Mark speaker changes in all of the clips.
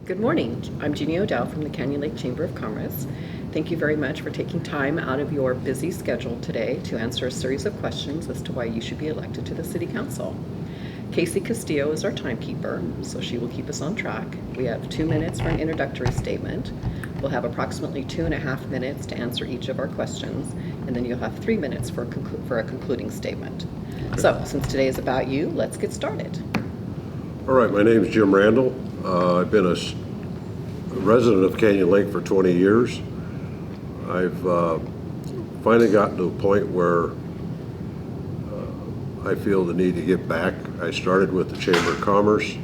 Speaker 1: Good morning. I'm Jeannie O'Dell from the Canyon Lake Chamber of Commerce. Thank you very much for taking time out of your busy schedule today to answer a series of questions as to why you should be elected to the City Council. Casey Castillo is our timekeeper, so she will keep us on track. We have 2 minutes for an introductory statement. We'll have approximately 2.5 minutes to answer each of our questions, and then you'll have 3 minutes for a concluding statement. So, since today is about you, let's get started.
Speaker 2: All right, my name is Jim Randle. I've been a resident of Canyon Lake for 20 years. I've finally gotten to a point where I feel the need to give back. I started with the Chamber of Commerce, I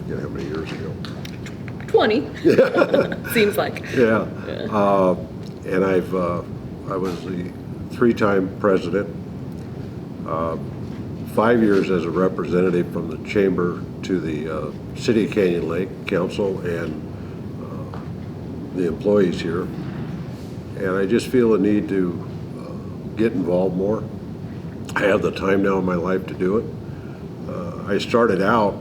Speaker 2: forget how many years ago.
Speaker 1: 20. Seems like.
Speaker 2: Yeah. And I was the 3-time president, 5 years as a representative from the Chamber to the City of Canyon Lake Council and the employees here. And I just feel a need to get involved more. I have the time now in my life to do it. I started out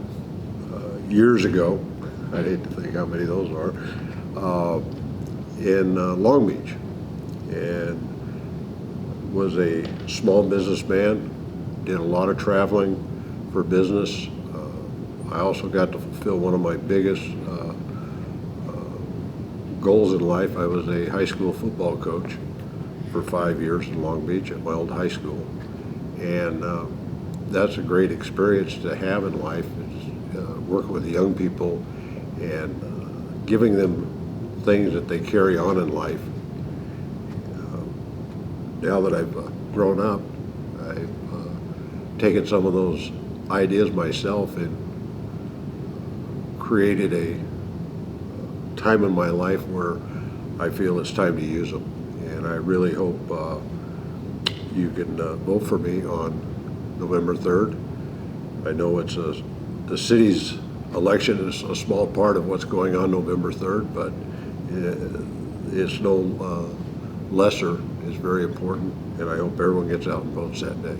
Speaker 2: years ago, I'd hate to think how many of those are, in Long Beach, and was a small businessman, did a lot of traveling for business. I also got to fulfill one of my biggest goals in life. I was a high school football coach for 5 years in Long Beach at my old high school. And that's a great experience to have in life, is working with the young people and giving them things that they carry on in life. Now that I've grown up, I've taken some of those ideas myself and created a time in my life where I feel it's time to use them. And I really hope you can vote for me on November 3rd. I know it's the city's election is a small part of what's going on November 3rd, but it's no lesser. It's very important, and I hope everyone gets out and votes that day.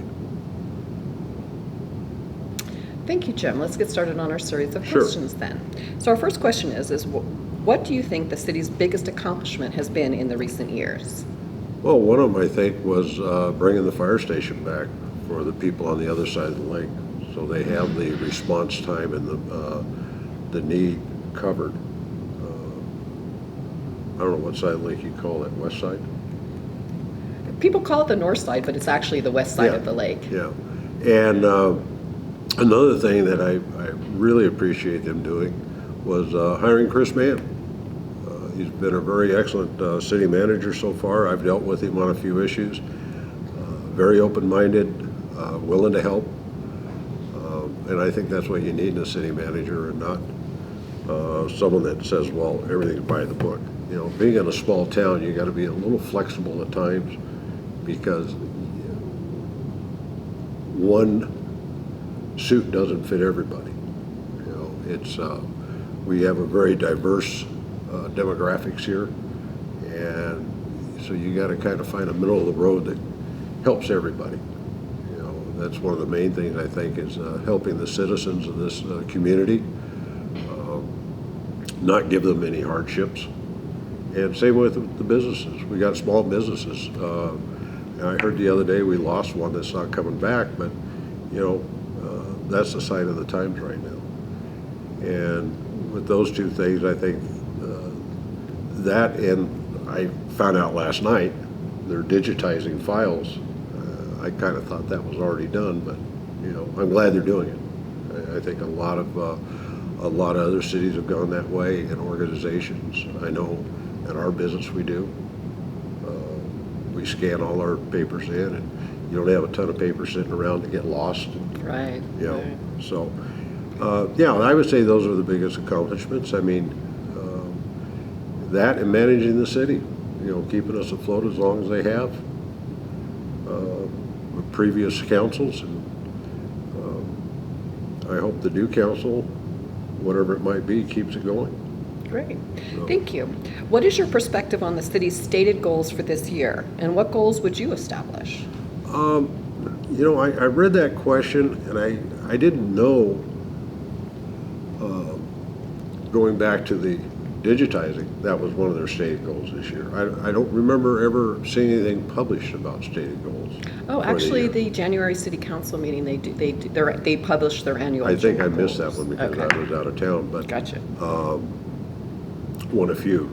Speaker 1: Thank you, Jim. Let's get started on our series of questions then. So our first question is what do you think the city's biggest accomplishment has been in the recent years?
Speaker 2: Well, one of them, I think, was bringing the fire station back for the people on the other side of the lake, so they have the response time and the need covered. I don't know what side of the lake you call it, west side?
Speaker 1: People call it the north side, but it's actually the west side of the lake.
Speaker 2: Yeah, and another thing that I really appreciate them doing was hiring Chris Mann. He's been a very excellent city manager so far. I've dealt with him on a few issues. Very open-minded, willing to help. And I think that's what you need in a city manager, and not someone that says, well, everything's by the book. You know, being in a small town, you got to be a little flexible at times, because one suit doesn't fit everybody. You know, it's we have a very diverse demographics here, and so you got to kind of find a middle of the road that helps everybody. You know, that's one of the main things I think is helping the citizens of this community, not give them any hardships. And same with the businesses. We got small businesses. I heard the other day we lost one that's not coming back, but you know, that's the sign of the times right now. And with those two things, I think that, and I found out last night they're digitizing files. I kind of thought that was already done, but you know, I'm glad they're doing it. I think a lot of other cities have gone that way, and organizations. I know at our business we do. We scan all our papers in, and you don't have a ton of paper sitting around to get lost.
Speaker 1: Right.
Speaker 2: You know,
Speaker 1: right.
Speaker 2: so yeah, I would say those are the biggest accomplishments. I mean, that and managing the city, you know, keeping us afloat as long as they have with previous councils, and I hope the new council, whatever it might be, keeps it going.
Speaker 1: Great. Thank you. What is your perspective on the city's stated goals for this year, and what goals would you establish?
Speaker 2: You know, I read that question, and I didn't know going back to the digitizing, that was one of their stated goals this year. I don't remember ever seeing anything published about stated goals.
Speaker 1: Oh,
Speaker 2: for
Speaker 1: actually,
Speaker 2: year.
Speaker 1: the January city council meeting, they publish their annual.
Speaker 2: I think I
Speaker 1: agenda
Speaker 2: missed that
Speaker 1: goals.
Speaker 2: one because
Speaker 1: Okay.
Speaker 2: I was out of town, but
Speaker 1: Gotcha.
Speaker 2: one of few.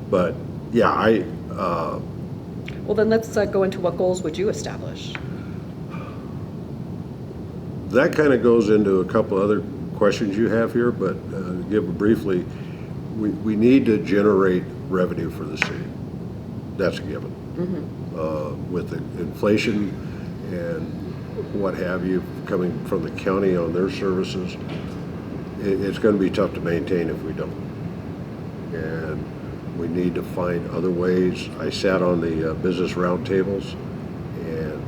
Speaker 2: But yeah,
Speaker 1: Well, then let's go into what goals would you establish?
Speaker 2: that kind of goes into a couple other questions you have here, but to give briefly, we need to generate revenue for the city. That's a given. With the inflation and what have you coming from the county on their services, it's going to be tough to maintain if we don't. And we need to find other ways. I sat on the business roundtables, and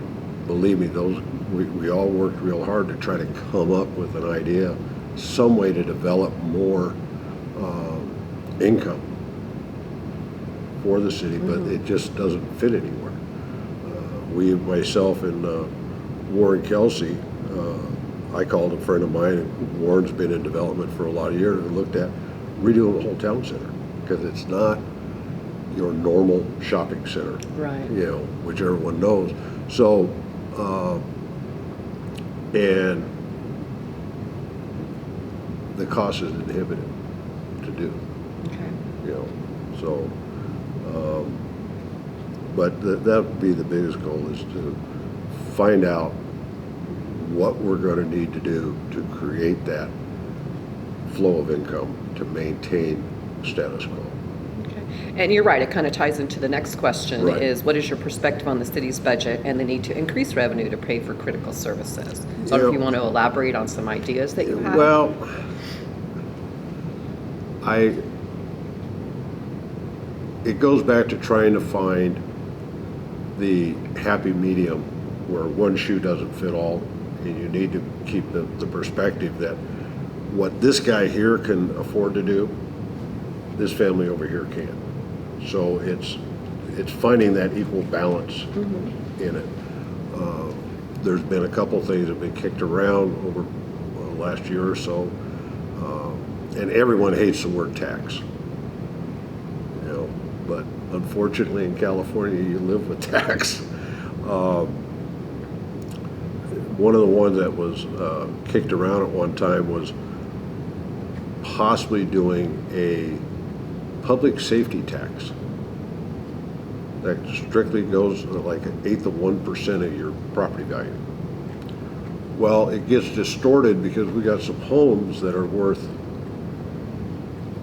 Speaker 2: believe me, we all worked real hard to try to come up with an idea, some way to develop more income for the city, but it just doesn't fit anywhere. Myself and Warren Kelsey, I called a friend of mine, and Warren's been in development for a lot of years, and looked at redoing the whole town center, because it's not your normal shopping center,
Speaker 1: Right.
Speaker 2: Which everyone knows. So, and the cost is inhibited to do.
Speaker 1: Okay.
Speaker 2: So, but that would be the biggest goal, is to find out what we're going to need to do to create that flow of income to maintain status quo.
Speaker 1: Okay. And you're right, it kind of ties into the next question,
Speaker 2: Right.
Speaker 1: is what is your perspective on the city's budget and the need to increase revenue to pay for critical services? So if you want to elaborate on some ideas that you have.
Speaker 2: Well, it goes back to trying to find the happy medium where one shoe doesn't fit all, and you need to keep the perspective that what this guy here can afford to do, this family over here can't. So it's finding that equal balance in it. There's been a couple things that have been kicked around over the last year or so, and everyone hates the word tax. But unfortunately in California you live with tax. One of the ones that was kicked around at one time was possibly doing a public safety tax that strictly goes like 1/8 of 1% of your property value. Well, it gets distorted because we got some homes that are worth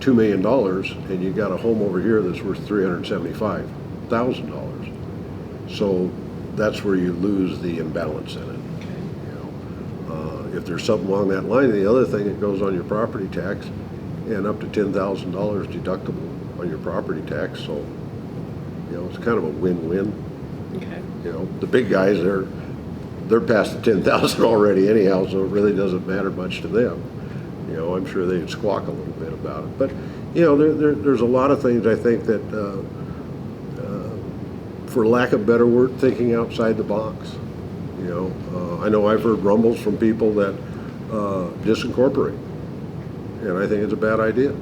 Speaker 2: $2 million, and you got a home over here that's worth $375,000. So that's where you lose the imbalance in it. If there's something along that line, the other thing that goes on your property tax, and up to $10,000 deductible on your property tax. So, it's kind of a win-win.
Speaker 1: Okay.
Speaker 2: The big guys, they're past the 10,000 already anyhow, so it really doesn't matter much to them. I'm sure they'd squawk a little bit about it. But, there's a lot of things I think that, for lack of a better word, thinking outside the box. I know I've heard rumbles from people that disincorporate, and I think it's a bad idea.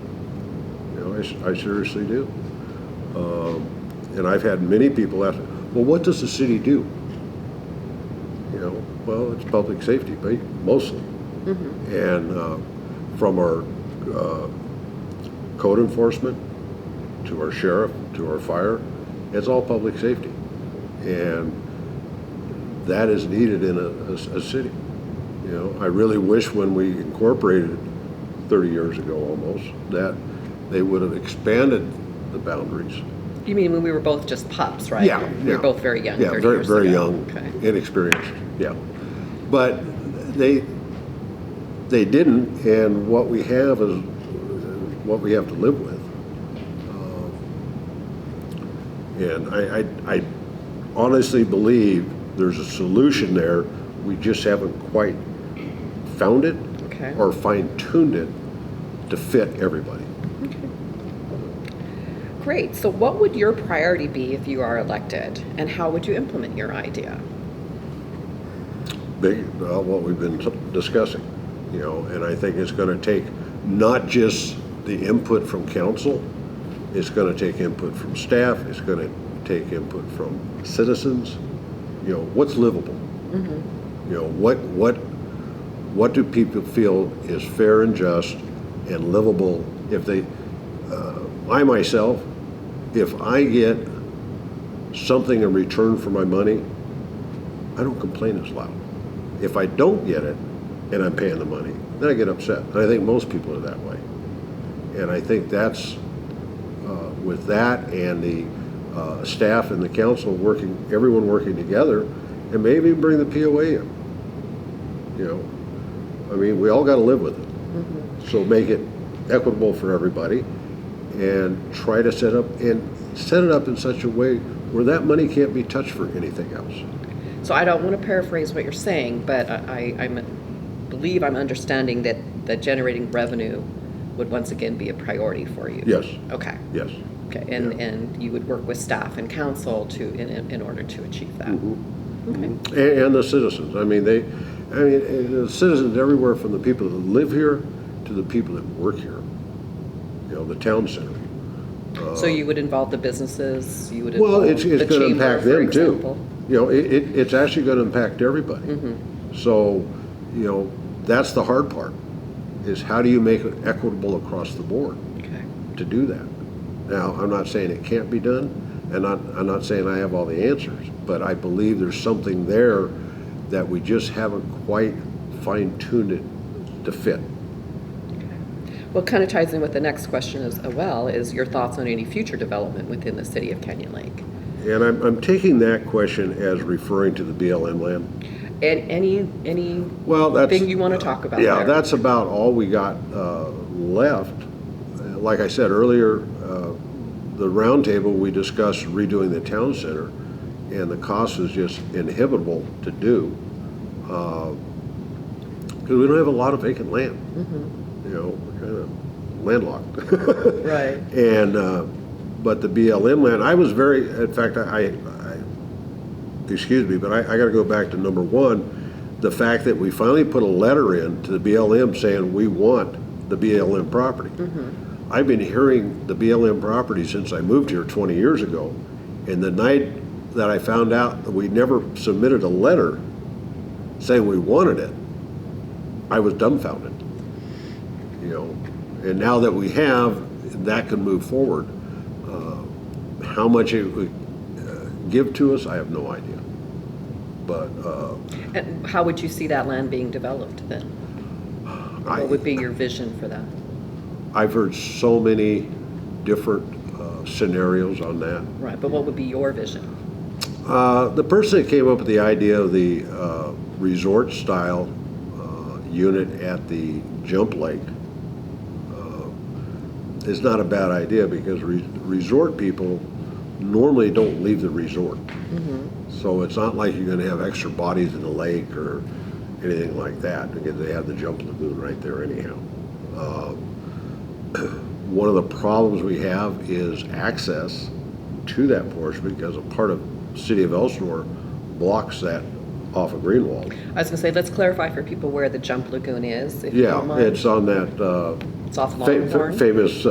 Speaker 2: I seriously do. And I've had many people ask, well, what does the city do? Well, it's public safety, mostly. And from our code enforcement to our sheriff to our fire, it's all public safety. And that is needed in a city. I really wish when we incorporated 30 years ago almost, that they would have expanded the boundaries.
Speaker 1: You mean when we were both just pups, right?
Speaker 2: Yeah.
Speaker 1: We were both very young.
Speaker 2: Yeah,
Speaker 1: 30
Speaker 2: very,
Speaker 1: years
Speaker 2: very
Speaker 1: ago.
Speaker 2: young,
Speaker 1: Okay.
Speaker 2: inexperienced, yeah. But they didn't, and what we have is what we have to live with. And I honestly believe there's a solution there. We just haven't quite found it
Speaker 1: Okay.
Speaker 2: or fine-tuned it to fit everybody.
Speaker 1: Okay. Great. So what would your priority be if you are elected, and how would you implement your idea?
Speaker 2: What we've been discussing, and I think it's going to take not just the input from council. It's going to take input from staff. It's going to take input from citizens. You know, what's livable? You know, what do people feel is fair and just and livable? If they, I myself, if I get something in return for my money, I don't complain as loud. If I don't get it and I'm paying the money, then I get upset. And I think most people are that way. And I think that's with that and the staff and the council working, everyone working together, and maybe even bring the POA in. You know, I mean, we all got to live with it. So make it equitable for everybody, and try to set it up in such a way where that money can't be touched for anything else.
Speaker 1: So I don't want to paraphrase what you're saying, but I believe I'm understanding that generating revenue would once again be a priority for you.
Speaker 2: Yes.
Speaker 1: Okay.
Speaker 2: Yes.
Speaker 1: Okay.
Speaker 2: Yeah.
Speaker 1: And you would work with staff and council in order to achieve that. Okay.
Speaker 2: And the citizens. I mean, the citizens everywhere, from the people that live here to the people that work here. You know, the town center.
Speaker 1: So you would involve the businesses. You would
Speaker 2: Well,
Speaker 1: involve
Speaker 2: it's
Speaker 1: the
Speaker 2: going to
Speaker 1: chamber,
Speaker 2: impact
Speaker 1: for
Speaker 2: them
Speaker 1: example.
Speaker 2: too. You know, it's actually going to impact everybody. So, you know, that's the hard part, is how do you make it equitable across the board to do that? Now, I'm not saying it can't be done, and I'm not saying I have all the answers, but I believe there's something there that we just haven't quite fine-tuned it to fit.
Speaker 1: Well, kind of ties in with the next question as well, is your thoughts on any future development within the city of Canyon Lake?
Speaker 2: And I'm taking that question as referring to the BLM land.
Speaker 1: And any thing you want to talk about
Speaker 2: Yeah,
Speaker 1: there?
Speaker 2: that's about all we got left. Like I said earlier, the roundtable, we discussed redoing the town center, and the cost is just inhibitable to do, because we don't have a lot of vacant land. You know, we're kind of landlocked.
Speaker 1: Right.
Speaker 2: And but the BLM land, I was very, in fact, I excuse me, but I got to go back to number one, the fact that we finally put a letter in to the BLM saying we want the BLM property. I've been hearing the BLM property since I moved here 20 years ago, and the night that I found out that we never submitted a letter saying we wanted it, I was dumbfounded. You know, and now that we have, that can move forward. How much it would give to us, I have no idea. But
Speaker 1: And how would you see that land being developed then? What would be your vision for that?
Speaker 2: I've heard so many different scenarios on that.
Speaker 1: Right, but what would be your vision?
Speaker 2: The person that came up with the idea of the resort style unit at the jump lake is not a bad idea, because resort people normally don't leave the resort. So it's not like you're going to have extra bodies in the lake or anything like that, because they have the jump lagoon right there anyhow. One of the problems we have is access to that portion, because a part of the city of Elsinore blocks that off of Greenwald.
Speaker 1: I was going to say, let's clarify for people where the jump lagoon is, if you don't
Speaker 2: Yeah,
Speaker 1: mind.
Speaker 2: it's on that
Speaker 1: It's off Longhorn.
Speaker 2: famous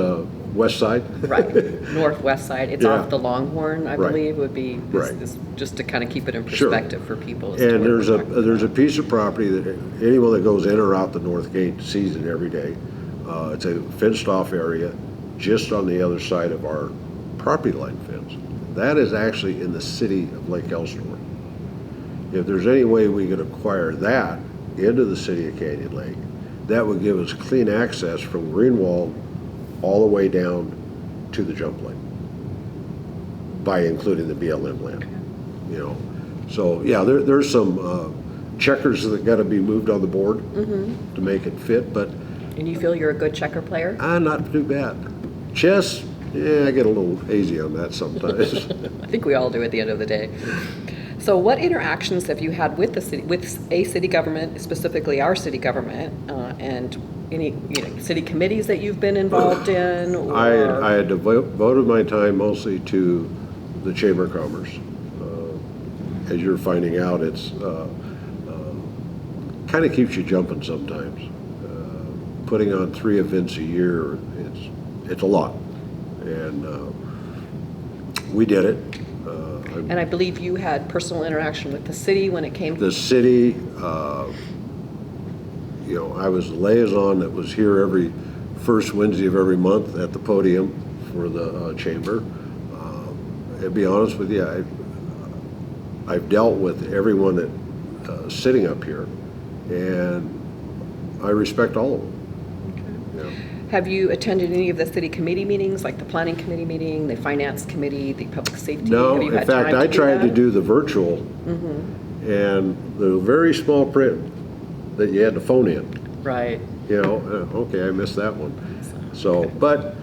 Speaker 2: west side.
Speaker 1: Right, northwest side. It's
Speaker 2: Yeah.
Speaker 1: off the Longhorn, I
Speaker 2: Right.
Speaker 1: believe, would be,
Speaker 2: Right.
Speaker 1: just to kind of keep it in
Speaker 2: Sure.
Speaker 1: perspective for people. As to
Speaker 2: And
Speaker 1: what we're talking about.
Speaker 2: there's a piece of property that anyone that goes in or out the north gate sees it every day. It's a fenced off area just on the other side of our property line fence. That is actually in the city of Lake Elsinore. If there's any way we could acquire that into the city of Canyon Lake, that would give us clean access from Greenwald all the way down to the jump lake, by including the BLM land. You know, so yeah, there's some checkers that got to be moved on the board to make it fit, but
Speaker 1: And you feel you're a good checker player?
Speaker 2: not too bad. Chess, yeah, I get a little hazy on that sometimes.
Speaker 1: I think we all do at the end of the day. So what interactions have you had with the city, with a city government, specifically our city government, and any city committees that you've been involved in? Or...
Speaker 2: I had devoted my time mostly to the Chamber of Commerce. As you're finding out, it's kind of keeps you jumping sometimes. putting on 3 events a year, it's a lot. And we did it.
Speaker 1: And I believe you had personal interaction with the city when it came to
Speaker 2: The city, I was the liaison that was here every first Wednesday of every month at the podium for the chamber. To be honest with you, I've dealt with everyone that sitting up here, and I respect all of them.
Speaker 1: Okay. Have you attended any of the city committee meetings, like the planning committee meeting, the finance committee, the public safety?
Speaker 2: No,
Speaker 1: Have you
Speaker 2: in
Speaker 1: had
Speaker 2: fact,
Speaker 1: time
Speaker 2: I
Speaker 1: to do
Speaker 2: tried to
Speaker 1: that?
Speaker 2: do the virtual, and the very small print that you had to phone in.
Speaker 1: Right.
Speaker 2: Okay, I missed that one. So, but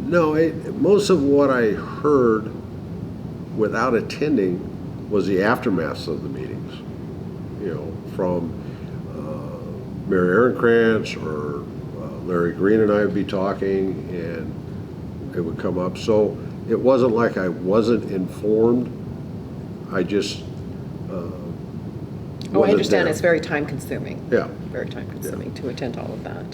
Speaker 2: no, most of what I heard without attending was the aftermath of the meetings. From Mayor Aaron Krantz or Larry Green and I would be talking, and it would come up. So it wasn't like I wasn't informed. I just
Speaker 1: I understand
Speaker 2: there.
Speaker 1: it's very time consuming.
Speaker 2: Yeah.
Speaker 1: Very time consuming to attend all of that.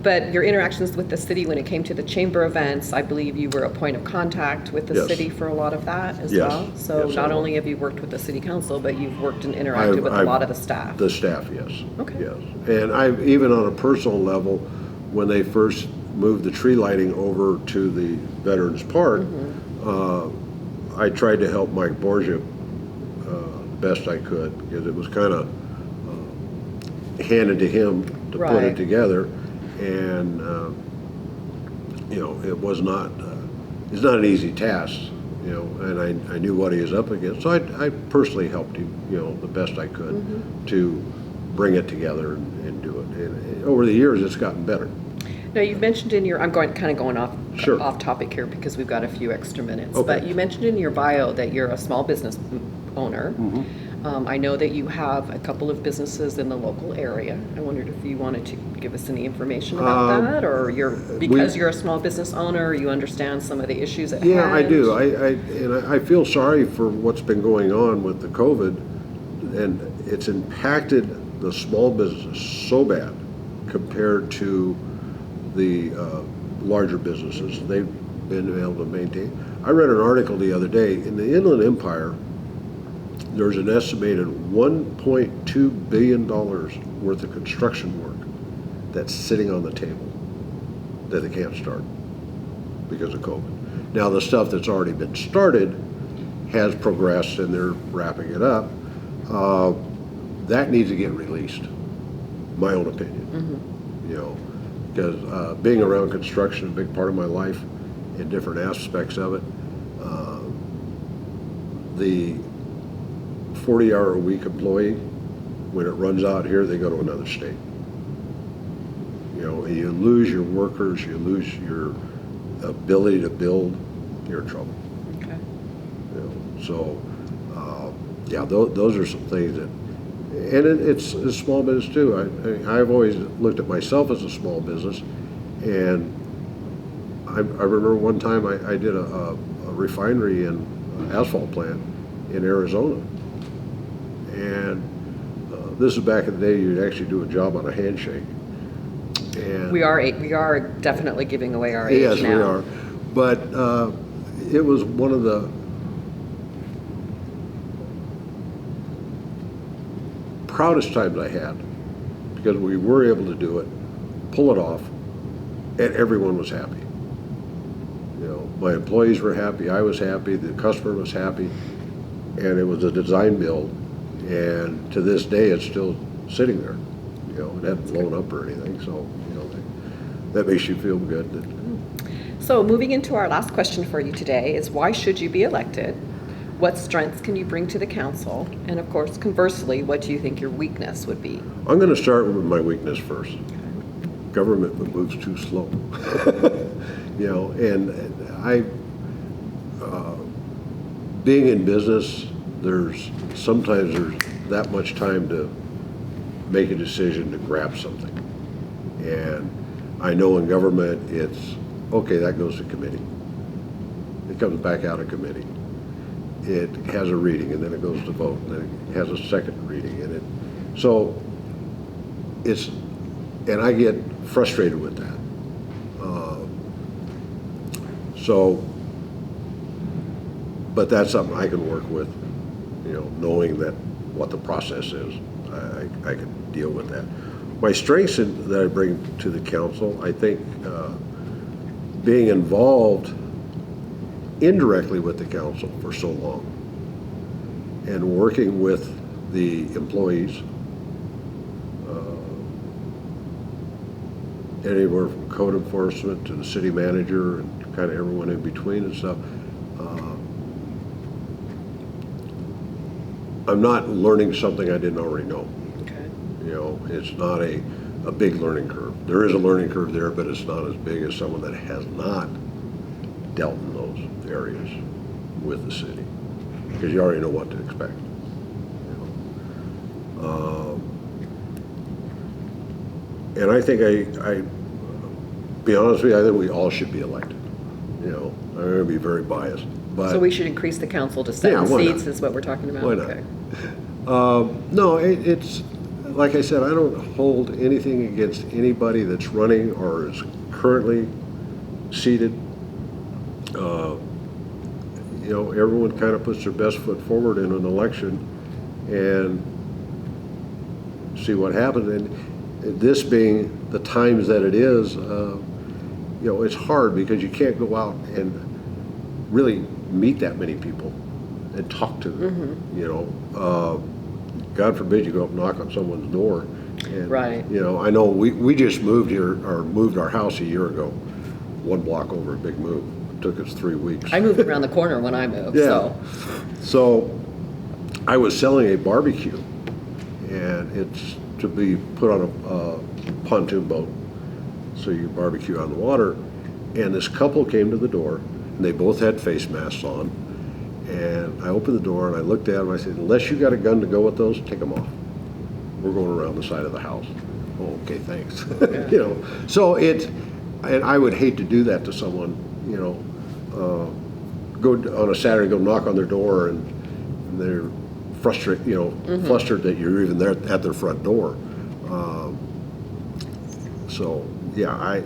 Speaker 1: But your interactions with the city when it came to the chamber events, I believe you were a point of contact with the
Speaker 2: Yes.
Speaker 1: city for a lot of that as
Speaker 2: Yes.
Speaker 1: well. So
Speaker 2: Yes, I
Speaker 1: not
Speaker 2: was.
Speaker 1: only have you worked with the city council, but you've worked and interacted with a lot of the staff.
Speaker 2: The staff, yes.
Speaker 1: Okay.
Speaker 2: Yes. And I've, even on a personal level, when they first moved the tree lighting over to the Veterans Park, I tried to help Mike Borgia best I could, because it was kind of handed to him to put
Speaker 1: Right.
Speaker 2: it together. And, it was not, it's not an easy task, and I knew what he was up against. So I personally helped him, the best I could to bring it together and do it. And over the years, it's gotten better.
Speaker 1: Now, you've mentioned in your, I'm going off
Speaker 2: Sure.
Speaker 1: off topic here because we've got a few extra minutes.
Speaker 2: Okay.
Speaker 1: But you mentioned in your bio that you're a small business owner. I know that you have a couple of businesses in the local area. I wondered if you wanted to give us any information about that, or because you're a small business owner, you understand some of the issues at hand.
Speaker 2: Yeah, I do. I feel sorry for what's been going on with the COVID, and it's impacted the small businesses so bad compared to the larger businesses. They've been able to maintain. I read an article the other day in the Inland Empire. There's an estimated $1.2 billion worth of construction work that's sitting on the table that they can't start because of COVID. Now, the stuff that's already been started has progressed and they're wrapping it up. That needs to get released, my own opinion. Because being around construction, a big part of my life in different aspects of it, the 40-hour-a-week employee, when it runs out here, they go to another state. You lose your workers, you lose your ability to build, you're in trouble.
Speaker 1: Okay.
Speaker 2: So, those are some things that, and it's a small business too. I've always looked at myself as a small business, and I remember one time I did a refinery and asphalt plant in Arizona. And this is back in the day, you'd actually do a job on a handshake. And
Speaker 1: We are definitely giving away our age
Speaker 2: yes,
Speaker 1: now.
Speaker 2: we are. But it was one of the proudest times I had, because we were able to do it, pull it off, and everyone was happy. My employees were happy, I was happy, the customer was happy, and it was a design build. And to this day, it's still sitting there. It hadn't blown up or anything. So, that makes you feel good.
Speaker 1: So moving into our last question for you today is, why should you be elected? What strengths can you bring to the council? And of course, conversely, what do you think your weakness would be?
Speaker 2: I'm going to start with my weakness first. Government moves too slow. And being in business, sometimes there's that much time to make a decision to grab something. And I know in government, it's, okay, that goes to committee. It comes back out of committee. It has a reading, and then it goes to vote, and then it has a second reading. And I get frustrated with that. So, but that's something I can work with, knowing that what the process is. I can deal with that. My strengths that I bring to the council, I think, being involved indirectly with the council for so long and working with the employees, anywhere from code enforcement to the city manager and kind of everyone in between and stuff. I'm not learning something I didn't already know.
Speaker 1: Okay.
Speaker 2: It's not a big learning curve. There is a learning curve there, but it's not as big as someone that has not dealt in those areas with the city, because you already know what to expect. And I think I be honest with you, I think we all should be elected. I'm going to be very biased, but
Speaker 1: So we should increase the council to 7
Speaker 2: why not?
Speaker 1: seats is what we're talking about?
Speaker 2: Why not?
Speaker 1: Okay.
Speaker 2: No, it's like I said, I don't hold anything against anybody that's running or is currently seated. Everyone kind of puts their best foot forward in an election and see what happens. And this being the times that it is, it's hard because you can't go out and really meet that many people and talk to them. God forbid you go up and knock on someone's door. And,
Speaker 1: Right.
Speaker 2: I know we just moved here, or moved our house a year ago, 1 block over, a big move. It took us 3 weeks.
Speaker 1: I moved around the corner when I moved,
Speaker 2: Yeah. So I was selling a barbecue, and it's to be put on a pontoon boat, so you barbecue on the water. And this couple came to the door, and they both had face masks on. And I opened the door and I looked at them. I said, "Unless you got a gun to go with those, take them off. We're going around the side of the house." "Oh, okay, thanks."
Speaker 1: Yeah.
Speaker 2: So and I would hate to do that to someone. Go on a Saturday, go knock on their door, and they're frustrated, flustered that you're even there at their front door. So yeah,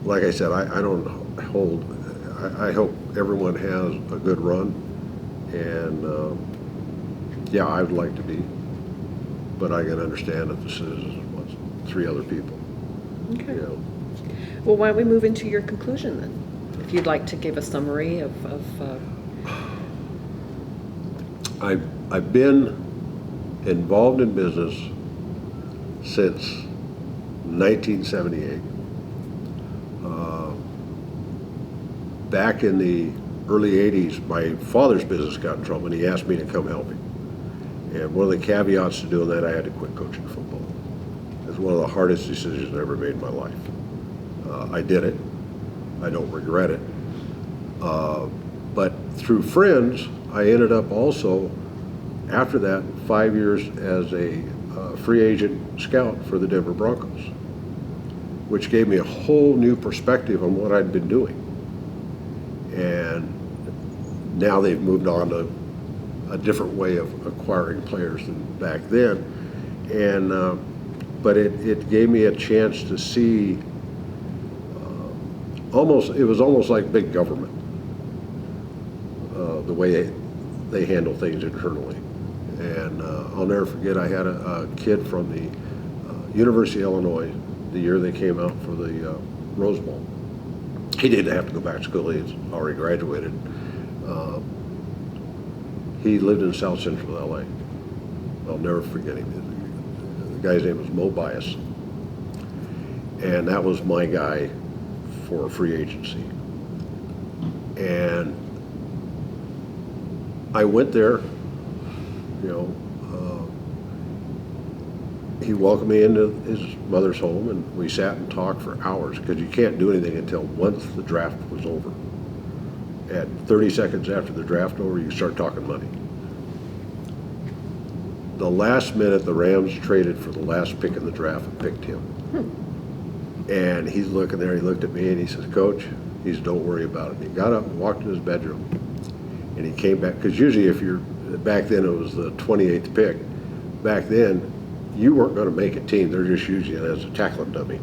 Speaker 2: like I said, I don't hold. I hope everyone has a good run, and yeah, I would like to be, but I can understand that this is 3 other people.
Speaker 1: Okay. Well, why don't we move into your conclusion then? If you'd like to give a summary of
Speaker 2: I've been involved in business since 1978. Back in the early 80s, my father's business got in trouble, and he asked me to come help him. And one of the caveats to doing that, I had to quit coaching football. It was one of the hardest decisions I ever made in my life. I did it. I don't regret it. But through friends, I ended up also, after that, 5 years as a free agent scout for the Denver Broncos, which gave me a whole new perspective on what I'd been doing. And now they've moved on to a different way of acquiring players than back then. And but it gave me a chance to see it was almost like big government, the way they handle things internally. And I'll never forget, I had a kid from the University of Illinois, the year they came out for the Rose Bowl. He didn't have to go back to school, he had already graduated. He lived in South Central LA. I'll never forget him. The guy's name was Mo Bias. And that was my guy for free agency. And I went there, he welcomed me into his mother's home, and we sat and talked for hours, because you can't do anything until once the draft was over. At 30 seconds after the draft over, you start talking money. The last minute, the Rams traded for the last pick in the draft and picked him. And he's looking there, he looked at me and he says, "Coach," he said, "don't worry about it." He got up and walked to his bedroom, and he came back, because usually back then it was the 28th pick. Back then, you weren't going to make a team. They're just using it as a tackling dummy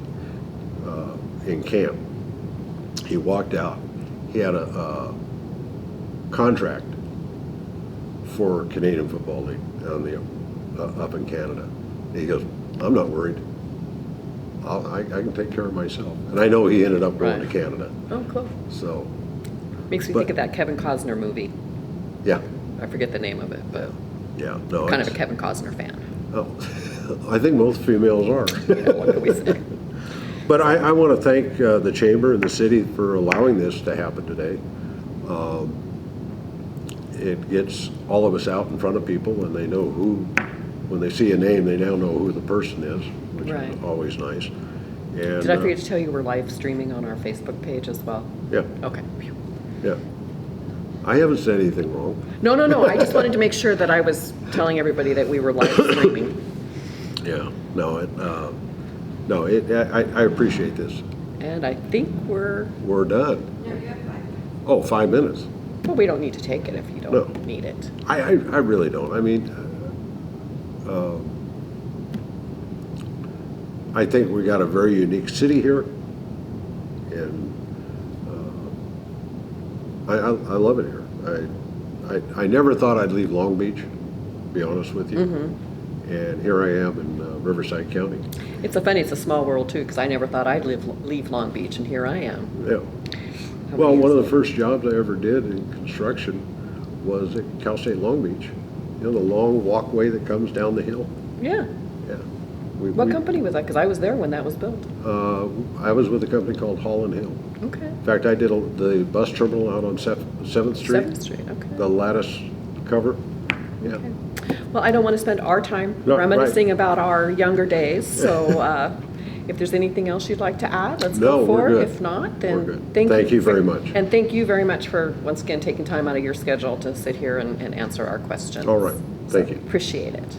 Speaker 2: in camp. He walked out. He had a contract for Canadian Football League on the up in Canada. And he goes, I'm not worried. I can take care of myself. And I know he ended up going to Canada.
Speaker 1: Oh, cool.
Speaker 2: So
Speaker 1: Makes me think of that Kevin Costner movie.
Speaker 2: yeah,
Speaker 1: I forget the name of it, but
Speaker 2: yeah, no,
Speaker 1: kind of a Kevin Costner fan.
Speaker 2: Oh, I think most females are.
Speaker 1: Yeah, what can we say?
Speaker 2: But I want to thank the chamber and the city for allowing this to happen today. It gets all of us out in front of people, and they know who, when they see a name, they now know who the person is, which
Speaker 1: Right.
Speaker 2: is always nice. And,
Speaker 1: Did I forget to tell you we're live streaming on our Facebook page as well?
Speaker 2: Yeah,
Speaker 1: Okay.
Speaker 2: yeah. I haven't said anything wrong.
Speaker 1: No. I just wanted to make sure that I was telling everybody that we were live streaming.
Speaker 2: Yeah, I appreciate this.
Speaker 1: And I think we're,
Speaker 2: We're done. Oh, 5 minutes.
Speaker 1: well, we don't need to take it if you don't
Speaker 2: No.
Speaker 1: need it.
Speaker 2: I really don't. I mean, I think we got a very unique city here, and I love it here. I never thought I'd leave Long Beach, to be honest with you, and here I am in Riverside County.
Speaker 1: It's it's a small world too, because I never thought I'd leave Long Beach, and here I am.
Speaker 2: Yeah.
Speaker 1: How
Speaker 2: Well,
Speaker 1: many
Speaker 2: one of
Speaker 1: years
Speaker 2: the first jobs I ever did in construction was at Cal State Long Beach. You know, the long walkway that comes down the hill?
Speaker 1: Yeah.
Speaker 2: Yeah.
Speaker 1: What company was that? Because I was there when that was built.
Speaker 2: I was with a company called Holland Hill.
Speaker 1: Okay.
Speaker 2: In fact, I did the bus terminal out on 7th Street.
Speaker 1: 7th Street, okay.
Speaker 2: The lattice cover. Yeah.
Speaker 1: Okay. Well, I don't want to spend our time
Speaker 2: No,
Speaker 1: reminiscing about our younger days, so if there's anything else you'd like to add, let's
Speaker 2: No,
Speaker 1: go for
Speaker 2: we're
Speaker 1: it.
Speaker 2: good.
Speaker 1: If not,
Speaker 2: We're
Speaker 1: then
Speaker 2: good.
Speaker 1: thank you
Speaker 2: very much.
Speaker 1: And thank you very much for, once again, taking time out of your schedule to sit here and answer our questions.
Speaker 2: All right. Thank you.
Speaker 1: Appreciate it.